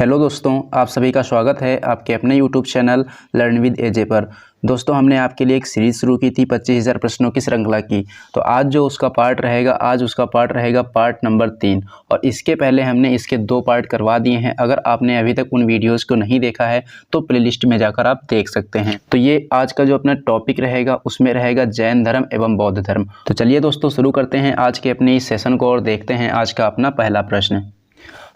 Hello दोस्तों, आप सभी का स्वागत है आपके अपने यूट्यूब चैनल लर्न विद एजे पर। दोस्तों, हमने आपके लिए एक सीरीज़ शुरू की थी 25,000 प्रश्नों की श्रृंखला की। तो आज जो उसका पार्ट रहेगा पार्ट नंबर 3। और इसके पहले हमने इसके 2 पार्ट करवा दिए हैं। अगर आपने अभी तक उन वीडियोज़ को नहीं देखा है तो प्लेलिस्ट में जाकर आप देख सकते हैं। तो ये आज का जो अपना टॉपिक रहेगा उसमें रहेगा जैन धर्म एवं बौद्ध धर्म। तो चलिए दोस्तों, शुरू करते हैं आज के अपने इस सेशन को और देखते हैं आज का अपना पहला प्रश्न।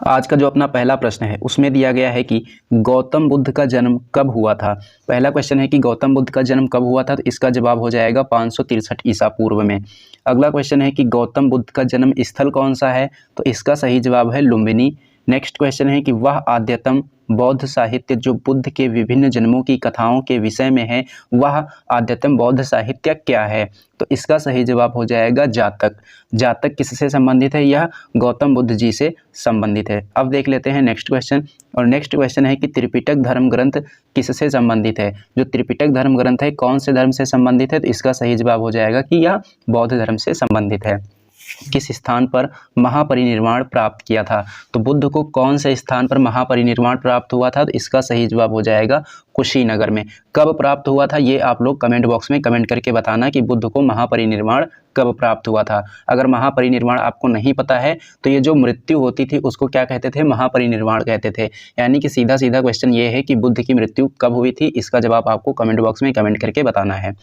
आज का जो अपना पहला प्रश्न है उसमें दिया गया है कि गौतम बुद्ध का जन्म कब हुआ था। पहला क्वेश्चन है कि गौतम बुद्ध का जन्म कब हुआ था, तो इसका जवाब हो जाएगा 563 ईसा पूर्व में। अगला क्वेश्चन है कि गौतम बुद्ध का जन्म स्थल कौन सा है, तो इसका सही जवाब है लुम्बिनी। नेक्स्ट क्वेश्चन है कि वह आद्यतम बौद्ध साहित्य जो बुद्ध के विभिन्न जन्मों की कथाओं के विषय में है, वह आद्यतम बौद्ध साहित्य क्या है, तो इसका सही जवाब हो जाएगा जातक। जातक किससे संबंधित है, यह गौतम बुद्ध जी से संबंधित है। अब देख लेते हैं नेक्स्ट क्वेश्चन। और नेक्स्ट क्वेश्चन है कि त्रिपिटक धर्म ग्रंथ किससे संबंधित है। जो त्रिपिटक धर्म ग्रंथ है कौन से धर्म से संबंधित है, तो इसका सही जवाब हो जाएगा कि यह बौद्ध धर्म से संबंधित है। किस स्थान पर महापरिनिर्वाण प्राप्त किया था, तो बुद्ध को कौन से स्थान पर महापरिनिर्वाण प्राप्त हुआ था, तो इसका सही जवाब हो जाएगा कुशीनगर में। कब प्राप्त हुआ था ये आप लोग कमेंट बॉक्स में कमेंट करके बताना कि बुद्ध को महापरिनिर्वाण कब प्राप्त हुआ था। अगर महापरिनिर्वाण आपको नहीं पता है तो ये जो मृत्यु होती थी उसको क्या कहते थे, महापरिनिर्वाण कहते थे। यानी कि सीधा सीधा क्वेश्चन ये है कि बुद्ध की मृत्यु कब हुई थी, इसका जवाब आपको कमेंट बॉक्स में कमेंट करके बताना है।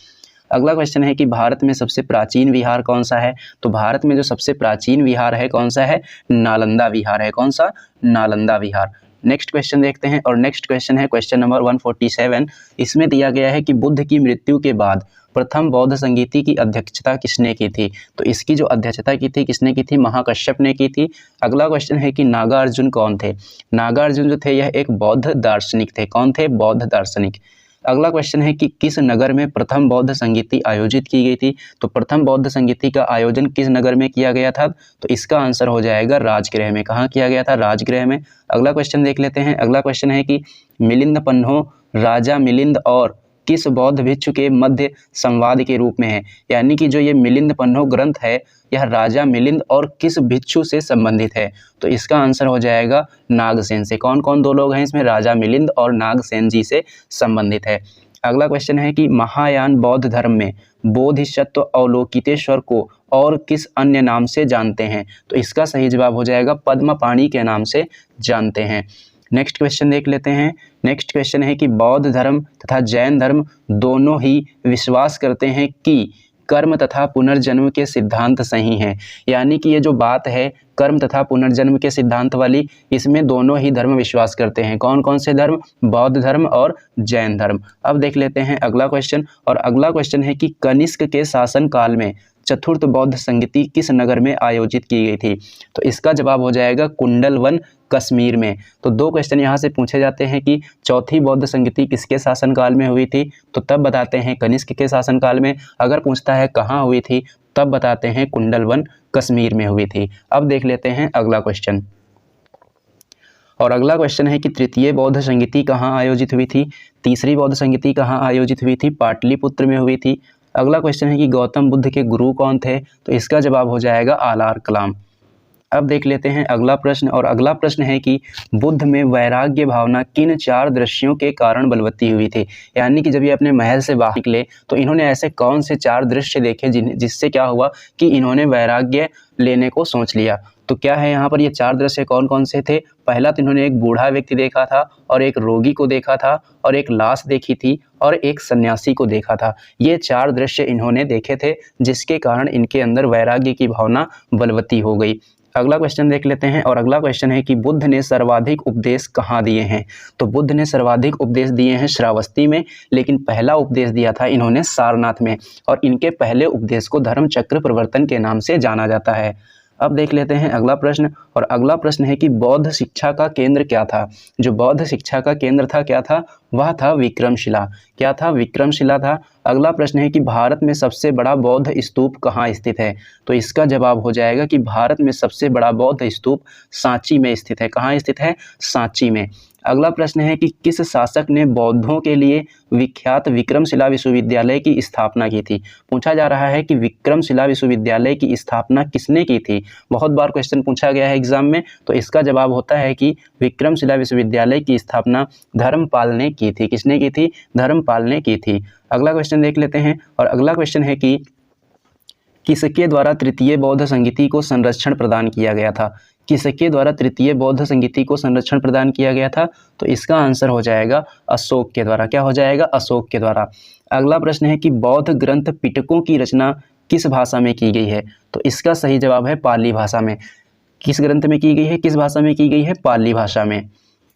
अगला क्वेश्चन है कि भारत में सबसे प्राचीन विहार कौन सा है, तो भारत में जो सबसे प्राचीन विहार है कौन सा है, नालंदा विहार है। कौन सा, नालंदा विहार। नेक्स्ट क्वेश्चन देखते हैं। और नेक्स्ट क्वेश्चन है क्वेश्चन नंबर 147। इसमें दिया गया है कि बुद्ध की मृत्यु के बाद प्रथम बौद्ध संगीति की अध्यक्षता किसने की थी, तो इसकी जो अध्यक्षता की थी किसने की थी, महाकश्यप ने की थी। अगला क्वेश्चन है कि नागार्जुन कौन थे। नागार्जुन जो थे यह एक बौद्ध दार्शनिक थे। कौन थे, बौद्ध दार्शनिक। अगला क्वेश्चन है कि किस नगर में प्रथम बौद्ध संगीति आयोजित की गई थी, तो प्रथम बौद्ध संगीति का आयोजन किस नगर में किया गया था, तो इसका आंसर हो जाएगा राजगृह में। कहाँ किया गया था, राजगृह में। अगला क्वेश्चन देख लेते हैं। अगला क्वेश्चन है कि मिलिंद पन्हो राजा मिलिंद और किस बौद्ध भिक्षु के मध्य संवाद के रूप में है। यानी कि जो ये मिलिंद पन्हो ग्रंथ है यह राजा मिलिंद और किस भिक्षु से संबंधित है, तो इसका आंसर हो जाएगा नागसेन से। कौन कौन दो लोग हैं इसमें, राजा मिलिंद और नागसेन जी से संबंधित है। अगला क्वेश्चन है कि महायान बौद्ध धर्म में बोधिसत्व अवलोकितेश्वर को और किस अन्य नाम से जानते हैं, तो इसका सही जवाब हो जाएगा पद्मपाणि के नाम से जानते हैं। नेक्स्ट क्वेश्चन देख लेते हैं। नेक्स्ट क्वेश्चन है कि बौद्ध धर्म तथा जैन धर्म दोनों ही विश्वास करते हैं कि कर्म तथा पुनर्जन्म के सिद्धांत सही हैं। यानी कि ये जो बात है कर्म तथा पुनर्जन्म के सिद्धांत वाली, इसमें दोनों ही धर्म विश्वास करते हैं। कौन कौन से धर्म, बौद्ध धर्म और जैन धर्म। अब देख लेते हैं अगला क्वेश्चन। और अगला क्वेश्चन है कि कनिष्क के शासन काल में चतुर्थ बौद्ध संगीति किस नगर में आयोजित की गई थी, तो इसका जवाब हो जाएगा कुंडलवन कश्मीर में। तो 2 क्वेश्चन यहाँ से पूछे जाते हैं कि चौथी बौद्ध संगीति किसके शासनकाल में हुई थी, तो तब बताते हैं कनिष्क के शासनकाल में। अगर पूछता है कहाँ हुई थी तब बताते हैं कुंडलवन कश्मीर में हुई थी। अब देख लेते हैं अगला क्वेश्चन। और अगला क्वेश्चन है कि तृतीय बौद्ध संगीति कहाँ आयोजित हुई थी, तीसरी बौद्ध संगीति कहाँ आयोजित हुई थी, पाटलिपुत्र में हुई थी। अगला क्वेश्चन है कि गौतम बुद्ध के गुरु कौन थे, तो इसका जवाब हो जाएगा आलार कलाम। अब देख लेते हैं अगला प्रश्न। और अगला प्रश्न है कि बुद्ध में वैराग्य भावना किन 4 दृश्यों के कारण बलवती हुई थी। यानी कि जब ये अपने महल से बाहर निकले तो इन्होंने ऐसे कौन से 4 दृश्य देखे जिससे क्या हुआ कि इन्होंने वैराग्य लेने को सोच लिया। तो क्या है यहाँ पर, ये 4 दृश्य कौन कौन से थे। पहला तो इन्होंने एक बूढ़ा व्यक्ति देखा था और एक रोगी को देखा था और एक लाश देखी थी और एक सन्यासी को देखा था। ये 4 दृश्य इन्होंने देखे थे जिसके कारण इनके अंदर वैराग्य की भावना बलवती हो गई। अगला क्वेश्चन देख लेते हैं। और अगला क्वेश्चन है कि बुद्ध ने सर्वाधिक उपदेश कहाँ दिए हैं, तो बुद्ध ने सर्वाधिक उपदेश दिए हैं श्रावस्ती में, लेकिन पहला उपदेश दिया था इन्होंने सारनाथ में। और इनके पहले उपदेश को धर्म चक्र प्रवर्तन के नाम से जाना जाता है। अब देख लेते हैं अगला प्रश्न। और अगला प्रश्न है कि बौद्ध शिक्षा का केंद्र क्या था। जो बौद्ध शिक्षा का केंद्र था क्या था, वह था विक्रमशिला। क्या था, विक्रमशिला था। अगला प्रश्न है कि भारत में सबसे बड़ा बौद्ध स्तूप कहाँ स्थित है, तो इसका जवाब हो जाएगा कि भारत में सबसे बड़ा बौद्ध स्तूप सांची में स्थित है। कहाँ स्थित है, सांची में। अगला प्रश्न है कि किस शासक ने बौद्धों के लिए विख्यात विक्रमशिला विश्वविद्यालय की स्थापना की थी। पूछा जा रहा है कि विक्रमशिला विश्वविद्यालय की स्थापना किसने की थी। बहुत बार क्वेश्चन पूछा गया है एग्जाम में, तो इसका जवाब होता है कि विक्रमशिला विश्वविद्यालय की स्थापना धर्मपाल ने की थी। किसने की थी? धर्मपाल ने की थी। अगला क्वेश्चन देख लेते हैं, और अगला क्वेश्चन है कि किसके द्वारा तृतीय बौद्ध संगीति को संरक्षण प्रदान किया गया था। किसके द्वारा तृतीय बौद्ध संगीति को संरक्षण प्रदान किया गया था? तो इसका आंसर हो जाएगा अशोक के द्वारा। क्या हो जाएगा? अशोक के द्वारा। अगला प्रश्न है कि बौद्ध ग्रंथ पिटकों की रचना किस भाषा में की गई है। तो इसका सही जवाब है पाली भाषा में। किस ग्रंथ में की गई है? किस भाषा में की गई है? पाली भाषा में।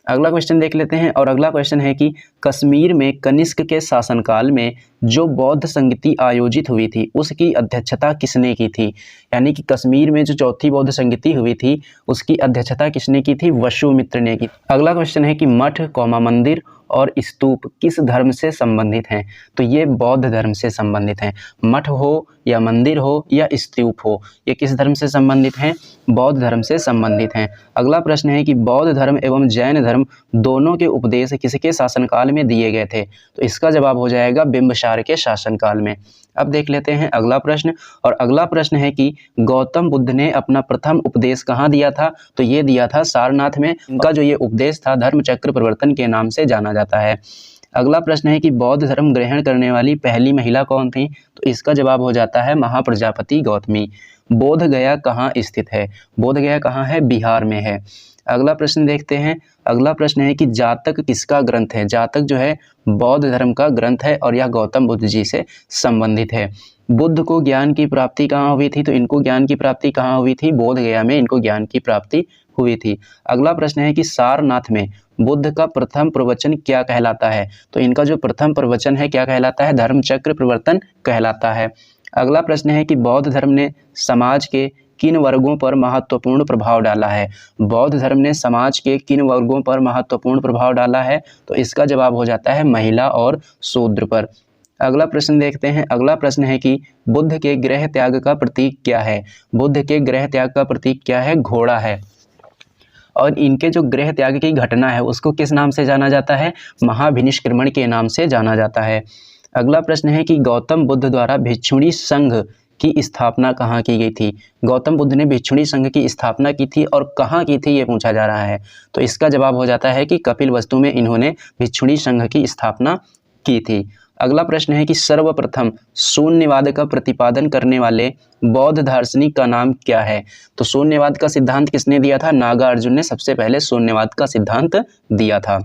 अगला क्वेश्चन देख लेते हैं, और अगला क्वेश्चन है कि कश्मीर में कनिष्क के शासनकाल में जो बौद्ध संगीति आयोजित हुई थी उसकी अध्यक्षता किसने की थी। यानी कि कश्मीर में जो चौथी बौद्ध संगीति हुई थी उसकी अध्यक्षता किसने की थी? वसुमित्र ने की। अगला क्वेश्चन है कि मठ, मंदिर और स्तूप किस धर्म से संबंधित हैं। तो ये बौद्ध धर्म से संबंधित हैं। मठ हो या मंदिर हो या स्तूप हो, ये किस धर्म से संबंधित हैं? बौद्ध धर्म से संबंधित हैं। अगला प्रश्न है कि बौद्ध धर्म एवं जैन धर्म दोनों के उपदेश किसके शासनकाल में दिए गए थे। तो इसका जवाब हो जाएगा बिंबिसार के शासनकाल में। अब देख लेते हैं अगला प्रश्न, और अगला प्रश्न है कि गौतम बुद्ध ने अपना प्रथम उपदेश कहाँ दिया था। तो ये दिया था सारनाथ में। इनका जो ये उपदेश था धर्मचक्र प्रवर्तन के नाम से जाना जाता है। अगला प्रश्न है कि बौद्ध धर्म ग्रहण करने वाली पहली महिला कौन थी। तो इसका जवाब हो जाता है महाप्रजापति गौतमी। बोध गया कहाँ स्थित है। बोध गया कहाँ है? बिहार में है। अगला प्रश्न देखते हैं। अगला प्रश्न है कि जातक किसका ग्रंथ है। जातक जो है बौद्ध धर्म का ग्रंथ है और यह गौतम बुद्ध जी से संबंधित है। बुद्ध को ज्ञान की प्राप्ति कहाँ हुई थी। तो इनको ज्ञान की प्राप्ति कहाँ हुई थी? बोध गया में इनको ज्ञान की प्राप्ति हुई थी। अगला प्रश्न है कि सारनाथ में बुद्ध का प्रथम प्रवचन क्या कहलाता है। तो इनका जो प्रथम प्रवचन है क्या कहलाता है? धर्मचक्र प्रवर्तन कहलाता है। अगला प्रश्न है कि बौद्ध धर्म ने समाज के किन वर्गों पर महत्वपूर्ण प्रभाव डाला है। बौद्ध धर्म ने समाज के किन वर्गों पर महत्वपूर्ण प्रभाव डाला है। तो इसका जवाब हो जाता है महिला और शूद्र पर। अगला प्रश्न देखते हैं। अगला प्रश्न है कि बुद्ध के गृह त्याग का प्रतीक क्या है। बुद्ध के गृह त्याग का प्रतीक क्या है? घोड़ा है। और इनके जो गृह त्याग की घटना है उसको किस नाम से जाना जाता है? महाभिनिष्क्रमण के नाम से जाना जाता है। अगला प्रश्न है कि गौतम बुद्ध द्वारा भिक्षुणी संघ की स्थापना कहाँ की गई थी। गौतम बुद्ध ने भिक्षुणी संघ की स्थापना की थी और कहाँ की थी ये पूछा जा रहा है। तो इसका जवाब हो जाता है कि कपिलवस्तु में इन्होंने भिक्षुणी संघ की स्थापना की थी। अगला प्रश्न है कि सर्वप्रथम शून्यवाद का प्रतिपादन करने वाले बौद्ध दार्शनिक का नाम क्या है। तो शून्यवाद का सिद्धांत किसने दिया था? नागार्जुन ने सबसे पहले शून्यवाद का सिद्धांत दिया था।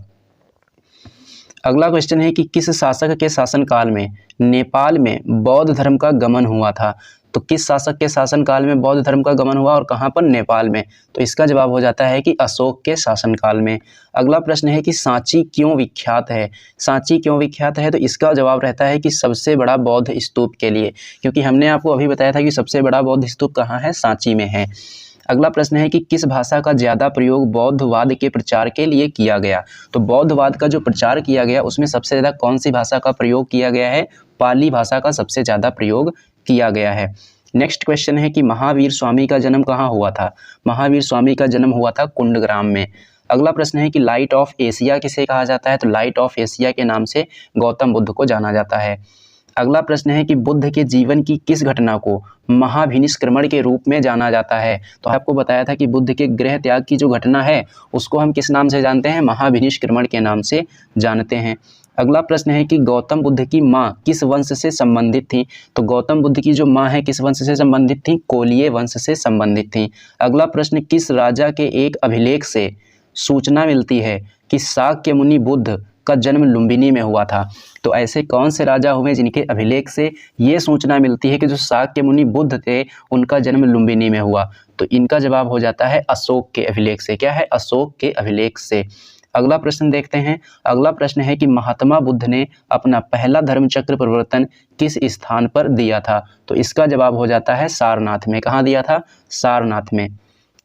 अगला क्वेश्चन है कि किस शासक के शासनकाल में नेपाल में बौद्ध धर्म का गमन हुआ था। तो किस शासक के शासनकाल में बौद्ध धर्म का गमन हुआ और कहाँ पर? नेपाल में। तो इसका जवाब हो जाता है कि अशोक के शासनकाल में। अगला प्रश्न है कि सांची क्यों विख्यात है। सांची क्यों विख्यात है? तो इसका जवाब रहता है कि सबसे बड़ा बौद्ध स्तूप के लिए, क्योंकि हमने आपको अभी बताया था कि सबसे बड़ा बौद्ध स्तूप कहाँ है? सांची में है। अगला प्रश्न है कि किस भाषा का ज़्यादा प्रयोग बौद्धवाद के प्रचार के लिए किया गया। तो बौद्धवाद का जो प्रचार किया गया उसमें सबसे ज़्यादा कौन सी भाषा का प्रयोग किया गया है? पाली भाषा का सबसे ज़्यादा प्रयोग किया गया है। नेक्स्ट क्वेश्चन है कि महावीर स्वामी का जन्म कहाँ हुआ था। महावीर स्वामी का जन्म हुआ था कुंडग्राम में। अगला प्रश्न है कि लाइट ऑफ एशिया किसे कहा जाता है। तो लाइट ऑफ एशिया के नाम से गौतम बुद्ध को जाना जाता है। अगला प्रश्न है कि बुद्ध के जीवन की किस घटना को महाभिनिष्क्रमण के रूप में जाना जाता है। तो आपको बताया था कि बुद्ध के गृह त्याग की जो घटना है उसको हम किस नाम से जानते हैं? महाभिनिष्क्रमण के नाम से जानते हैं। अगला प्रश्न है कि गौतम बुद्ध की माँ किस वंश से संबंधित थी। तो गौतम बुद्ध की जो माँ है किस वंश से संबंधित थी? कोलिय वंश से संबंधित थी। अगला प्रश्न, किस राजा के एक अभिलेख से सूचना मिलती है कि शाक्य मुनि बुद्ध का जन्म लुम्बिनी में हुआ था। तो ऐसे कौन से राजा हुए जिनके अभिलेख से ये सूचना मिलती है कि जो शाक्य मुनि बुद्ध थे उनका जन्म लुम्बिनी में हुआ। तो इनका जवाब हो जाता है अशोक के अभिलेख से। क्या है? अशोक के अभिलेख से। अगला प्रश्न देखते हैं। अगला प्रश्न है कि महात्मा बुद्ध ने अपना पहला धर्मचक्र प्रवर्तन किस स्थान पर दिया था। तो इसका जवाब हो जाता है सारनाथ में। कहाँ दिया था? सारनाथ में।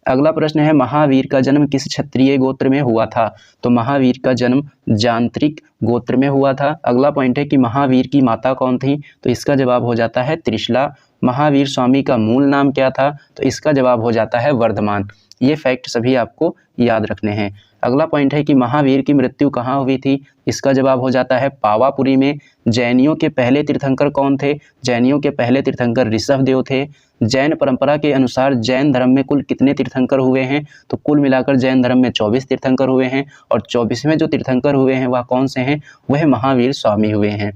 अगला प्रश्न है महावीर का जन्म किस क्षत्रिय गोत्र में हुआ था। तो महावीर का जन्म जांत्रिक गोत्र में हुआ था। अगला पॉइंट है कि महावीर की माता कौन थी। तो इसका जवाब हो जाता है त्रिशला। महावीर स्वामी का मूल नाम क्या था। तो इसका जवाब हो जाता है वर्धमान। ये फैक्ट सभी आपको याद रखने हैं। अगला पॉइंट है कि महावीर की मृत्यु कहाँ हुई थी। इसका जवाब हो जाता है पावापुरी में। जैनियों के पहले तीर्थंकर कौन थे। जैनियों के पहले तीर्थंकर ऋषभदेव थे। जैन परंपरा के अनुसार जैन धर्म में कुल कितने तीर्थंकर हुए हैं, तो कुल मिलाकर जैन धर्म में 24 तीर्थंकर हुए हैं और 24वें जो तीर्थंकर हुए हैं वह कौन से हैं, वह महावीर स्वामी हुए हैं।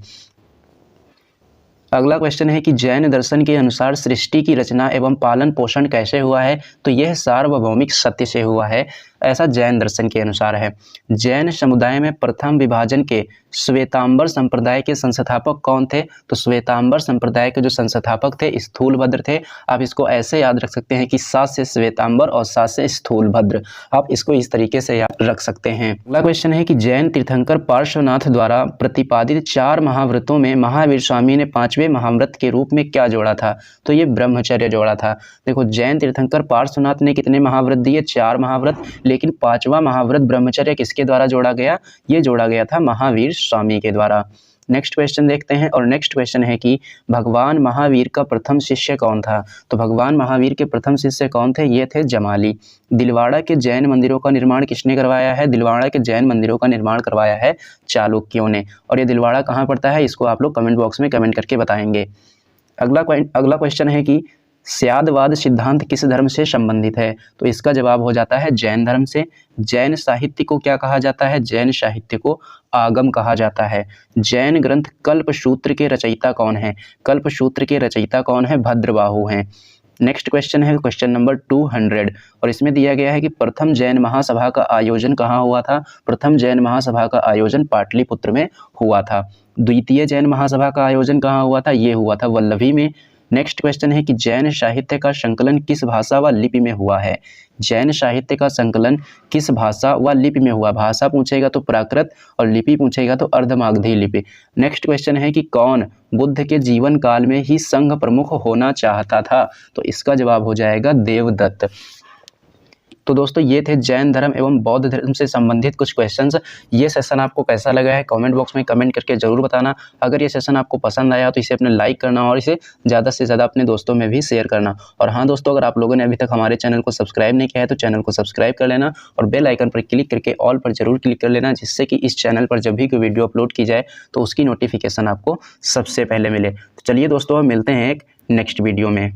अगला क्वेश्चन है कि जैन दर्शन के अनुसार सृष्टि की रचना एवं पालन पोषण कैसे हुआ है, तो यह सार्वभौमिक सत्य से हुआ है, ऐसा जैन दर्शन के अनुसार है। जैन समुदाय में प्रथम विभाजन के श्वेतांबर संप्रदाय के संस्थापक कौन थे, तो श्वेतांबर संप्रदाय के जो संस्थापक थे स्थूलभद्र थे। आप इसको ऐसे याद रख सकते हैं कि सात से श्वेतांबर और सात से स्थूलभद्र, आप इसको इस तरीके से याद रख सकते हैं। अगला क्वेश्चन है कि जैन तीर्थंकर पार्श्वनाथ द्वारा प्रतिपादित 4 महाव्रतों में महावीर स्वामी ने 5वें महाव्रत के रूप में क्या जोड़ा था, तो ये ब्रह्मचर्य जोड़ा था। देखो जैन तीर्थंकर पार्श्वनाथ ने कितने महाव्रत दिए, 4 महाव्रत, लेकिन 5वां महाव्रत ब्रह्मचर्य किसके द्वारा जोड़ा गया, ये जोड़ा गया था महावीर स्वामी के द्वारा। नेक्स्ट क्वेश्चन देखते हैं और नेक्स्ट क्वेश्चन है कि भगवान महावीर का प्रथम शिष्य कौन था, तो भगवान महावीर के प्रथम शिष्य कौन थे, ये थे जमाली। दिलवाड़ा के जैन मंदिरों का निर्माण किसने करवाया है, दिलवाड़ा के जैन मंदिरों का निर्माण करवाया है चालुक्यों ने। और ये दिलवाड़ा कहाँ पड़ता है, इसको आप लोग कमेंट बॉक्स में कमेंट करके बताएंगे। अगला क्वेश्चन है कि स्यादवाद सिद्धांत किस धर्म से संबंधित है, तो इसका जवाब हो जाता है जैन धर्म से। जैन साहित्य को क्या कहा जाता है, जैन साहित्य को आगम कहा जाता है। जैन ग्रंथ कल्पसूत्र के रचयिता कौन है, कल्पसूत्र के रचयिता कौन है, भद्रबाहु हैं। नेक्स्ट क्वेश्चन है क्वेश्चन नंबर 200 और इसमें दिया गया है कि प्रथम जैन महासभा का आयोजन कहाँ हुआ था। प्रथम जैन महासभा का आयोजन पाटलिपुत्र में हुआ था। द्वितीय जैन महासभा का आयोजन कहाँ हुआ था, ये हुआ था वल्लभी में। नेक्स्ट क्वेश्चन है कि जैन साहित्य का संकलन किस भाषा व लिपि में हुआ है। जैन साहित्य का संकलन किस भाषा व लिपि में हुआ, भाषा पूछेगा तो प्राकृत और लिपि पूछेगा तो अर्धमागधी लिपि। नेक्स्ट क्वेश्चन है कि कौन बुद्ध के जीवन काल में ही संघ प्रमुख होना चाहता था, तो इसका जवाब हो जाएगा देवदत्त। तो दोस्तों ये थे जैन धर्म एवं बौद्ध धर्म से संबंधित कुछ क्वेश्चंस। ये सेशन आपको कैसा लगा है कमेंट बॉक्स में कमेंट करके जरूर बताना। अगर ये सेशन आपको पसंद आया तो इसे अपने लाइक करना और इसे ज़्यादा से ज़्यादा अपने दोस्तों में भी शेयर करना। और हाँ दोस्तों, अगर आप लोगों ने अभी तक हमारे चैनल को सब्सक्राइब नहीं किया है तो चैनल को सब्सक्राइब कर लेना और बेल आइकन पर क्लिक करके ऑल पर जरूर क्लिक कर लेना, जिससे कि इस चैनल पर जब भी कोई वीडियो अपलोड की जाए तो उसकी नोटिफिकेशन आपको सबसे पहले मिले। तो चलिए दोस्तों, मिलते हैं एक नेक्स्ट वीडियो में।